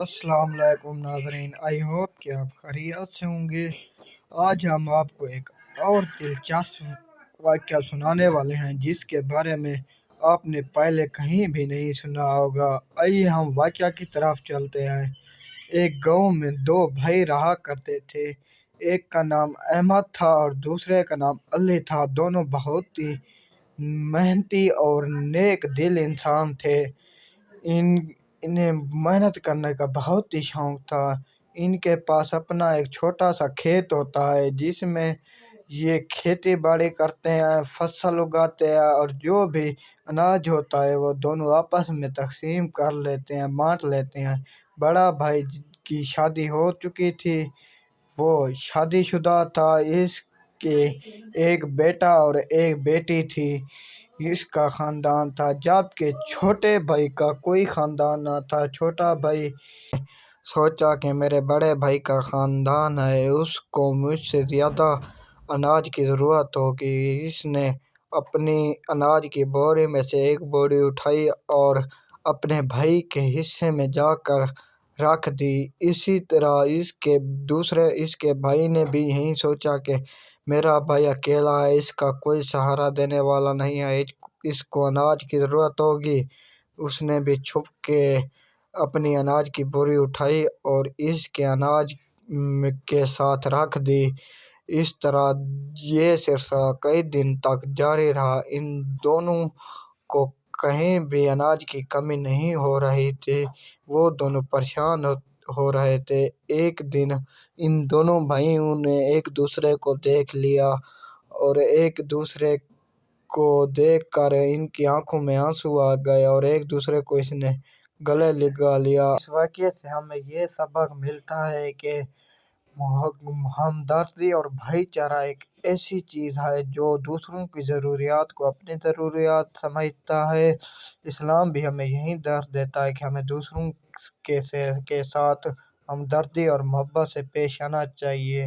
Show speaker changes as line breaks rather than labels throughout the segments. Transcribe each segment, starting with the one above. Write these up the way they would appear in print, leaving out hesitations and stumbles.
السلام علیکم ناظرین، آئی ہوپ کہ آپ خیریت سے ہوں گے۔ آج ہم آپ کو ایک اور دلچسپ واقعہ سنانے والے ہیں جس کے بارے میں آپ نے پہلے کہیں بھی نہیں سنا ہوگا۔ آئیے ہم واقعہ کی طرف چلتے ہیں۔ ایک گاؤں میں دو بھائی رہا کرتے تھے۔ ایک کا نام احمد تھا اور دوسرے کا نام علی تھا۔ دونوں بہت ہی محنتی اور نیک دل انسان تھے۔ انہیں محنت کرنے کا بہت ہی شوق تھا۔ ان کے پاس اپنا ایک چھوٹا سا کھیت ہوتا ہے جس میں یہ کھیتی باڑی کرتے ہیں، فصل اگاتے ہیں اور جو بھی اناج ہوتا ہے وہ دونوں آپس میں تقسیم کر لیتے ہیں، بانٹ لیتے ہیں۔ بڑا بھائی کی شادی ہو چکی تھی، وہ شادی شدہ تھا۔ اس کے ایک بیٹا اور ایک بیٹی تھی۔ اس کا خاندان تھا، جبکہ چھوٹے بھائی کا کوئی خاندان نہ تھا۔ چھوٹا بھائی سوچا کہ میرے بڑے بھائی کا خاندان ہے، اس کو مجھ سے زیادہ اناج کی ضرورت ہوگی۔ اس نے اپنی اناج کی بوری میں سے ایک بوری اٹھائی اور اپنے بھائی کے حصے میں جا کر رکھ دی۔ اسی طرح اس کے بھائی نے بھی یہی سوچا کہ میرا بھائی اکیلا ہے، اس کا کوئی سہارا دینے والا نہیں ہے، اس کو اناج کی ضرورت ہوگی۔ اس نے بھی چھپ کے اپنی اناج کی بوری اٹھائی اور اس کے اناج کے ساتھ رکھ دی۔ اس طرح یہ سلسلہ کئی دن تک جاری رہا۔ ان دونوں کو کہیں بھی اناج کی کمی نہیں ہو رہی تھی، وہ دونوں پریشان ہو رہے تھے۔ ایک دن ان دونوں بھائیوں نے ایک دوسرے کو دیکھ لیا اور ایک دوسرے کو دیکھ کر ان کی آنکھوں میں آنسو آ گئے اور ایک دوسرے کو اس نے گلے لگا لیا۔ اس واقعے سے ہمیں یہ سبق ملتا ہے کہ ہمدردی اور بھائی چارہ ایک ایسی چیز ہے جو دوسروں کی ضروریات کو اپنی ضروریات سمجھتا ہے۔ اسلام بھی ہمیں یہی درس دیتا ہے کہ ہمیں دوسروں کے ساتھ ہمدردی اور محبت سے پیش آنا چاہیے۔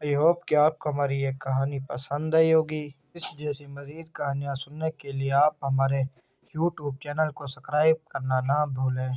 آئی ہوپ کہ آپ کو ہماری یہ کہانی پسند آئی ہوگی۔ اس جیسی مزید کہانیاں سننے کے لیے آپ ہمارے یوٹیوب چینل کو سبسکرائب کرنا نہ بھولیں۔